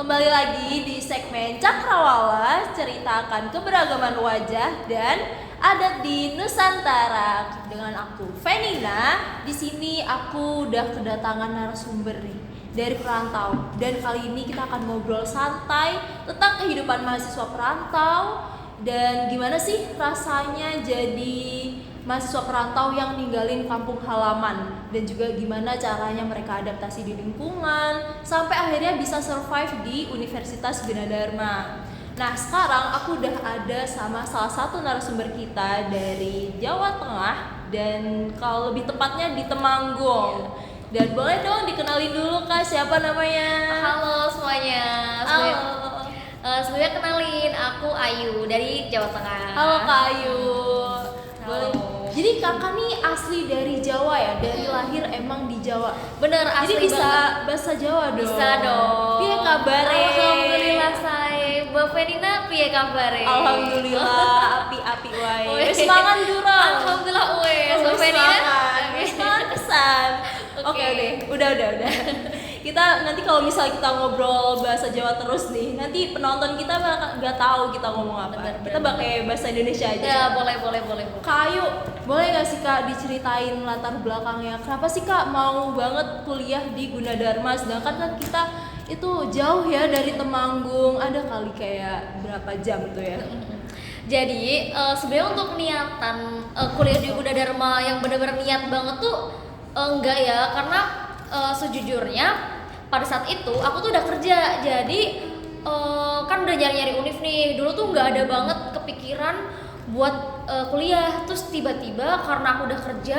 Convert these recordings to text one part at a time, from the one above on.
Kembali lagi di segmen Cakrawala, ceritakan keberagaman wajah dan adat di Nusantara. Dengan aku Venina, di sini aku udah kedatangan narasumber nih dari perantau. Dan kali ini kita akan ngobrol santai tentang kehidupan mahasiswa perantau dan gimana sih rasanya jadi mahasiswa perantau yang ninggalin kampung halaman, dan juga gimana caranya mereka adaptasi di lingkungan sampai akhirnya bisa survive di Universitas Gunadarma. Nah, sekarang aku udah ada sama salah satu narasumber kita dari Jawa Tengah, dan kalau lebih tepatnya di Temanggung. Dan boleh dong dikenalin dulu Kak, siapa namanya? Halo semuanya. Halo. Sebelumnya kenalin, aku Ayu dari Jawa Tengah. Halo Kak Ayu. Halo. Jadi kakak nih asli dari Jawa ya, dari lahir emang di Jawa. Bener, asli Jadi bisa banget. bahasa Jawa dong. Bisa dong. Piye kabare? Alhamdulillah saya. Mbak Venina piye kabare? Alhamdulillah api-api wae. Weh. Wis mangan durung? Alhamdulillah wes. Mbak Wis Venina. mangan. Wis mangan pesan. Oke Oke. deh, udah. Kita nanti kalau misalnya kita ngobrol bahasa Jawa terus nih, nanti penonton kita nggak tahu kita ngomong apa. Bener, Kita pakai bahasa Indonesia aja. Ya, boleh. Kak Ayu, boleh gak sih Kak diceritain latar belakangnya? Kenapa sih Kak mau banget kuliah di Gunadarma, sedangkan kan kita itu jauh ya dari Temanggung, ada kali kayak berapa jam tuh ya? Jadi sebenarnya untuk niatan kuliah di Gunadarma yang benar-benar niat banget tuh enggak ya, karena sejujurnya pada saat itu aku tuh udah kerja. Jadi kan udah nyari-nyari univ nih. Dulu tuh nggak ada banget kepikiran buat kuliah. Terus tiba-tiba karena aku udah kerja,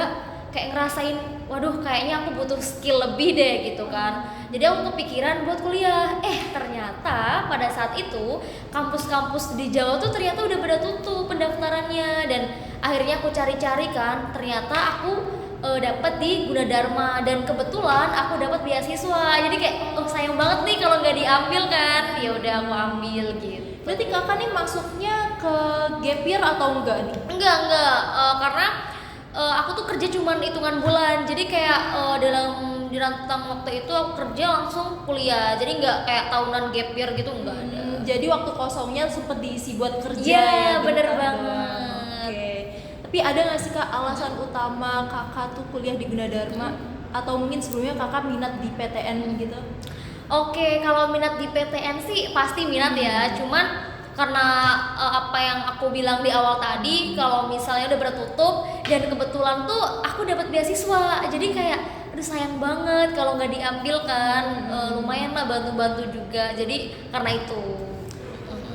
kayak ngerasain, waduh kayaknya aku butuh skill lebih deh gitu kan. Jadi aku kepikiran buat kuliah. Ternyata pada saat itu kampus-kampus di Jawa tuh ternyata udah pada tutup pendaftarannya. Dan akhirnya aku cari-cari kan, ternyata aku dapat di Gunadarma, dan kebetulan aku dapat beasiswa. Jadi kayak sayang banget nih kalau nggak diambil kan. Ya udah aku ambil gitu. Berarti kakak nih masuknya ke gap year atau enggak nih? Enggak, karena aku tuh kerja cuman hitungan bulan. Jadi kayak dalam di rentang waktu itu aku kerja langsung kuliah. Jadi nggak kayak tahunan gap year gitu, enggak ada. Jadi waktu kosongnya sempet diisi buat kerja Iya, ya? bener bentar banget. doang. Oke. Tapi ada nggak sih Kak alasan utama kakak tuh kuliah di Gunadarma? Atau mungkin sebelumnya kakak minat di PTN gitu? Oke, kalau minat di PTN sih pasti minat ya. Cuman karena apa yang aku bilang di awal tadi, kalau misalnya udah bertutup dan kebetulan tuh aku dapat beasiswa, jadi kayak aduh sayang banget kalau nggak diambil kan. Lumayan lah bantu-bantu juga. Jadi karena itu.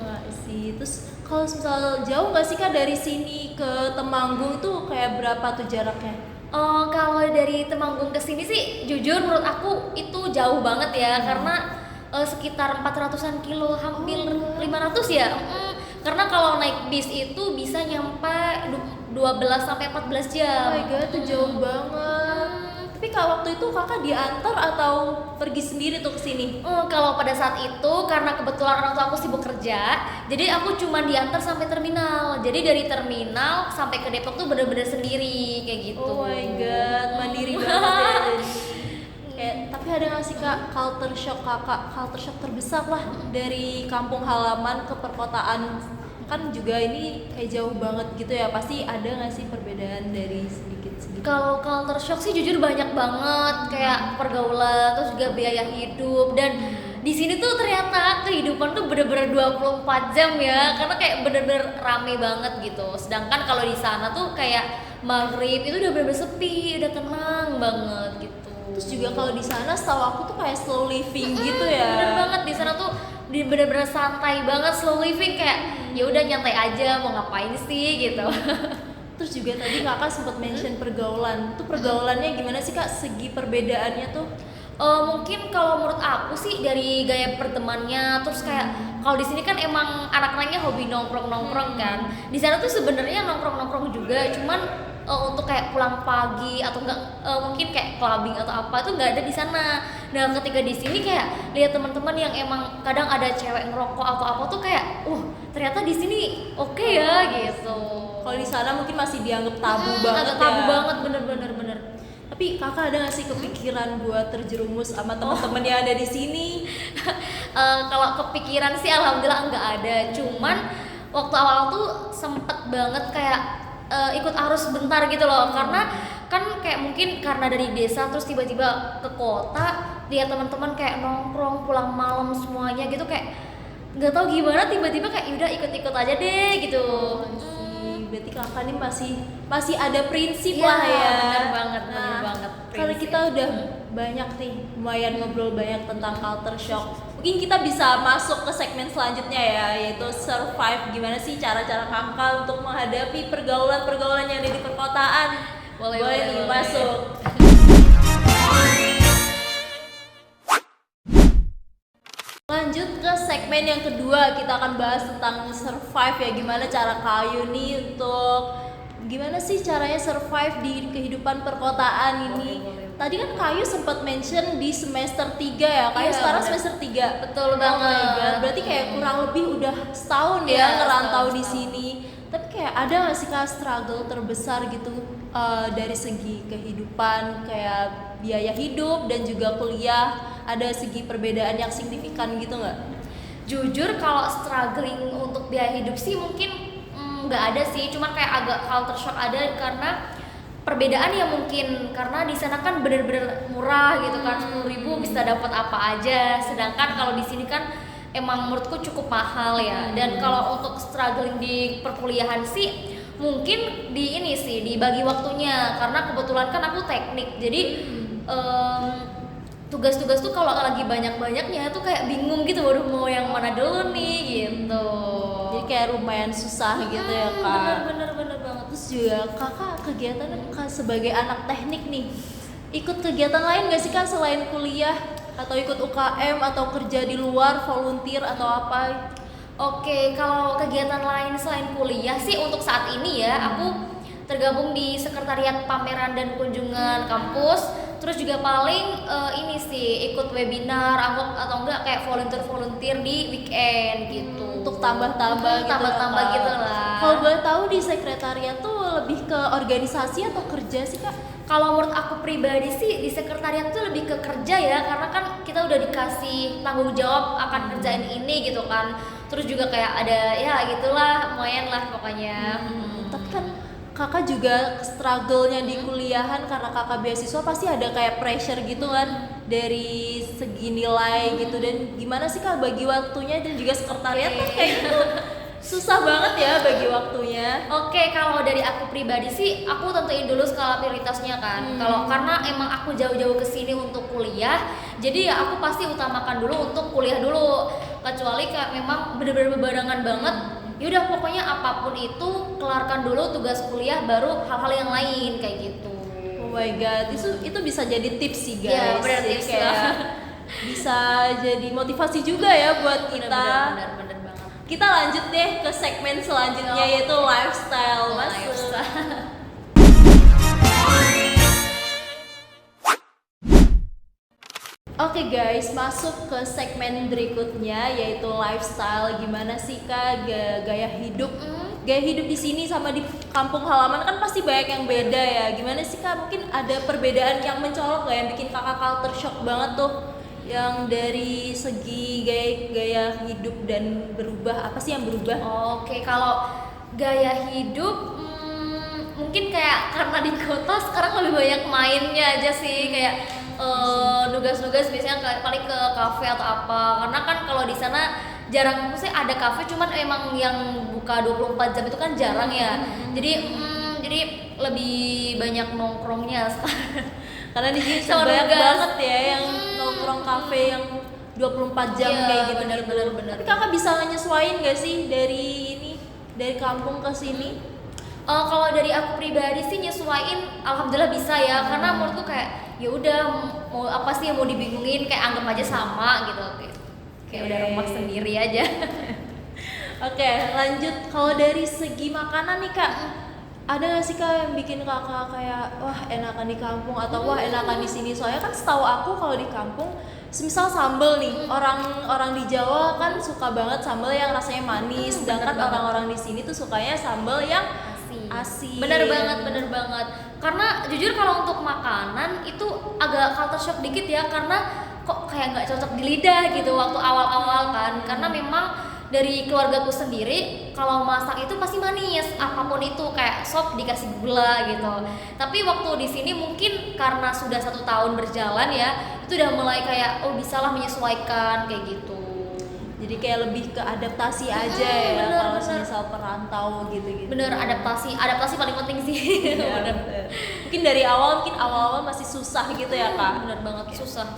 Wah sih, terus kalau misal jauh nggak sih Kak dari sini ke Temanggung tuh kayak berapa tuh jaraknya? Kalau dari Temanggung ke sini sih jujur menurut aku itu jauh banget ya, karena sekitar 400-an kilo, hampir 500 ya. Karena kalau naik bis itu bisa nyampe 12 sampai 14 Oh jam. my god, itu jauh banget. Tapi Kak waktu itu kakak diantar atau pergi sendiri tuh ke sini? Kalau pada saat itu karena kebetulan orang tua aku sibuk kerja, jadi aku cuma diantar sampai terminal. Jadi dari terminal sampai ke Depok tuh bener-bener sendiri kayak gitu. Oh my god, mandiri banget ya jadi. Kayak, tapi ada gak sih Kak culture shock kakak, culture shock terbesar lah dari kampung halaman ke perkotaan? Kan juga ini kayak jauh banget gitu ya, pasti ada gak sih perbedaan dari sedikit-sedikit? Kalau culture shock sih jujur banyak banget, kayak pergaulan, terus juga biaya hidup. Dan di sini tuh ternyata kehidupan tuh bener-bener 24 jam ya, karena kayak bener-bener rame banget gitu. Sedangkan kalau di sana tuh kayak maghrib itu udah bener-bener sepi, udah tenang banget gitu. Terus juga kalau di sana setahu aku tuh kayak slow living gitu ya. Bener banget, di sana tuh bener-bener santai banget, slow living, kayak ya udah nyantai aja, mau ngapain sih gitu. Terus juga tadi kakak sempat mention pergaulan. Tuh pergaulannya gimana sih Kak, segi perbedaannya tuh? Mungkin kalau menurut aku sih dari gaya pertemanannya, terus kayak kalau di sini kan emang anak-anaknya hobi nongkrong-nongkrong kan. Di sana tuh sebenarnya nongkrong-nongkrong juga, cuman untuk kayak pulang pagi atau enggak mungkin kayak clubbing atau apa itu nggak ada di sana. Nah, ketika di sini kayak lihat teman-teman yang emang kadang ada cewek ngerokok atau apa tuh kayak, ternyata di sini oke ya gitu. Kalau di sana mungkin masih dianggap tabu banget agak tabu ya. banget, bener. Tapi Tapi kakak ada nggak sih kepikiran buat terjerumus sama teman-teman yang ada di sini? Kalau kepikiran sih alhamdulillah nggak ada. Cuman waktu awal tuh sempet banget kayak ikut arus bentar gitu loh. Karena kan kayak mungkin karena dari desa terus tiba-tiba ke kota, lihat teman-teman kayak nongkrong pulang malam semuanya gitu, kayak nggak tahu gimana tiba-tiba kayak udah ikut-ikut aja deh gitu. Berarti kakak ini masih ada prinsip Iya, lah ya. bener banget, bener banget, Kalau prinsip. kita udah banyak nih, lumayan ngobrol banyak tentang culture shock. Mungkin kita bisa masuk ke segmen selanjutnya ya, yaitu survive. Gimana sih cara-cara kakak untuk menghadapi pergaulan-pergaulan yang ada di perkotaan? Boleh, nih, boleh. masuk. Lanjut ke segmen yang kedua, kita akan bahas tentang survive ya. Gimana cara Kayu nih untuk gimana sih caranya survive di kehidupan perkotaan ini? Tadi kan Kayu sempat mention di semester 3 ya. Kayu Iya, sekarang bener. semester 3. Betul Oh my banget. God, berarti kayak kurang lebih udah setahun Iya, ya ngerantau setahun, di setahun. sini. Tapi kayak ada gak sih Kak struggle terbesar gitu dari segi kehidupan, kayak biaya hidup dan juga kuliah? Ada segi perbedaan yang signifikan gitu nggak? Jujur kalau struggling untuk biaya hidup sih mungkin nggak ada sih, cuman kayak agak culture shock ada karena perbedaan ya mungkin karena di sana kan bener-bener murah gitu kan, 10.000 bisa dapat apa aja, sedangkan kalau di sini kan emang menurutku cukup mahal ya. Dan kalau untuk struggling di perkuliahan sih mungkin di ini sih dibagi waktunya, karena kebetulan kan aku teknik, jadi tugas-tugas tuh kalau lagi banyak-banyaknya tuh kayak bingung gitu, waduh mau yang mana dulu nih gitu. Jadi kayak lumayan susah gitu ya Kak. Bener banget. Terus juga kakak kegiatan Kak sebagai anak teknik nih, ikut kegiatan lain gak sih Kak selain kuliah? Atau ikut UKM atau kerja di luar, volunteer atau apa? Oke, kalau kegiatan lain selain kuliah sih untuk saat ini ya aku tergabung di sekretariat pameran dan kunjungan kampus. Terus juga paling ini sih ikut webinar atau enggak kayak volunteer di weekend gitu. Untuk tambah-tambah gitu. Tambah-tambah ya, Kak. gitu lah. Kalau boleh tahu di sekretariat tuh lebih ke organisasi atau kerja sih Kak? Kalau menurut aku pribadi sih di sekretariat tuh lebih ke kerja ya, karena kan kita udah dikasih tanggung jawab akan kerjain ini gitu kan. Terus juga kayak ada ya gitulah, lumayan lah pokoknya. Tapi kan kakak juga struggle-nya di kuliahan karena kakak beasiswa pasti ada kayak pressure gitu kan dari segi nilai gitu. Dan gimana sih Kak bagi waktunya, dan juga sekretariat kan kayak gitu susah banget ya bagi waktunya. Oke, kalau dari aku pribadi sih aku tentuin dulu skala prioritasnya kan. Kalau karena emang aku jauh-jauh ke sini untuk kuliah, jadi ya aku pasti utamakan dulu untuk kuliah dulu. Kecuali kayak memang bener-bener bebarengan banget, yaudah pokoknya apapun itu kelarkan dulu tugas kuliah baru hal-hal yang lain kayak gitu. Oh my god, itu bisa jadi tips sih guys. Iya, bener Jadi tips kayak lah. bisa jadi motivasi juga ya buat kita. Bener banget. Kita lanjut deh ke segmen selanjutnya yaitu lifestyle. Masuk. Oke guys, masuk ke segmen berikutnya yaitu lifestyle. Gimana sih Kak gaya hidup? Gaya hidup di sini sama di kampung halaman kan pasti banyak yang beda ya. Gimana sih Kak? Mungkin ada perbedaan yang mencolok gak yang bikin Kakak culture shock banget tuh? Yang dari segi gaya hidup dan berubah, apa sih yang berubah? Oke, kalau gaya hidup mungkin kayak karena di kota sekarang lebih banyak mainnya aja sih, kayak nugas-nugas biasanya paling ke kafe atau apa. Karena kan kalau di sana jarang, maksudnya ada kafe cuman emang yang buka 24 jam itu kan jarang ya. Jadi lebih banyak nongkrongnya sekarang. Karena di sini Sama banyak nugas. banget ya yang nongkrong kafe yang 24 jam Iya, kayak gitu. bener. Tapi Kakak bisa nyesuaiin gak sih dari kampung ke sini? Kalau dari aku pribadi sih nyesuaiin, alhamdulillah bisa ya. Karena menurutku kayak ya udah mau apa sih yang mau dibingungin, kayak anggap aja sama gitu. Kayak udah rumah sendiri aja. Oke, lanjut. Kalau dari segi makanan nih Kak, ada gak sih Kak yang bikin Kakak kayak wah enakan di kampung atau wah enakan di sini? Soalnya kan setahu aku kalau di kampung semisal sambel nih, orang di Jawa kan suka banget sambel yang rasanya manis, sedangkan orang-orang di sini tuh sukanya sambel yang asin. Bener banget. Karena jujur kalau untuk makanan itu agak culture shock dikit ya, karena kok kayak nggak cocok di lidah gitu waktu awal-awal kan. Karena memang dari keluargaku sendiri kalau masak itu pasti manis, apapun itu kayak sop dikasih gula gitu. Tapi waktu di sini mungkin karena sudah 1 tahun berjalan ya, itu udah mulai kayak oh bisalah menyesuaikan kayak gitu. Jadi kayak lebih ke adaptasi aja ya kalau misal perantau gitu. Bener, adaptasi paling penting sih. Bener. Mungkin dari awal masih susah gitu ya Kak. Bener banget, susah.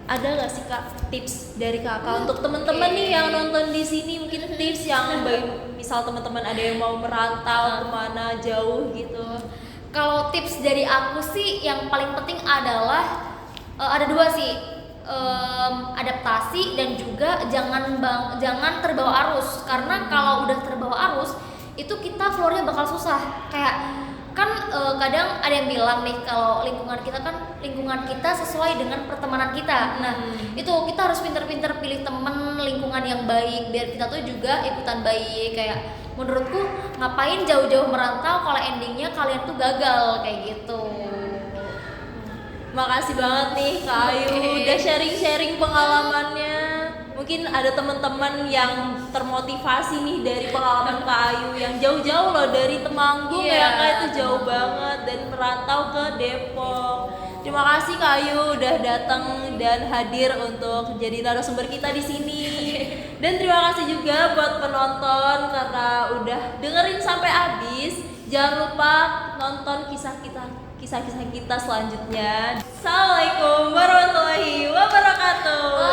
Ada nggak sih Kak tips dari Kakak untuk teman-teman nih yang nonton di sini, mungkin tips yang misal teman-teman ada yang mau merantau kemana jauh gitu. Kalau tips dari aku sih yang paling penting adalah ada 2 sih, adaptasi dan juga jangan terbawa arus, karena kalau udah terbawa arus itu kita keluarnya bakal susah. Kayak kan kadang ada yang bilang nih kalau lingkungan kita sesuai dengan pertemanan kita. Nah itu kita harus pinter-pinter pilih temen lingkungan yang baik biar kita tuh juga ikutan baik. Kayak menurutku ngapain jauh-jauh merantau kalau endingnya kalian tuh gagal kayak gitu. Makasih banget nih Kak Ayu udah sharing-sharing pengalamannya. Mungkin ada teman-teman yang termotivasi nih dari pengalaman Kak Ayu yang jauh-jauh loh dari Temanggung ya Kak, itu jauh banget dan merantau ke Depok. Terima kasih Kak Ayu udah datang dan hadir untuk jadi narasumber kita di sini. Dan terima kasih juga buat penonton karena udah dengerin sampai habis. Jangan lupa nonton kisah kita selanjutnya. Assalamualaikum warahmatullahi wabarakatuh.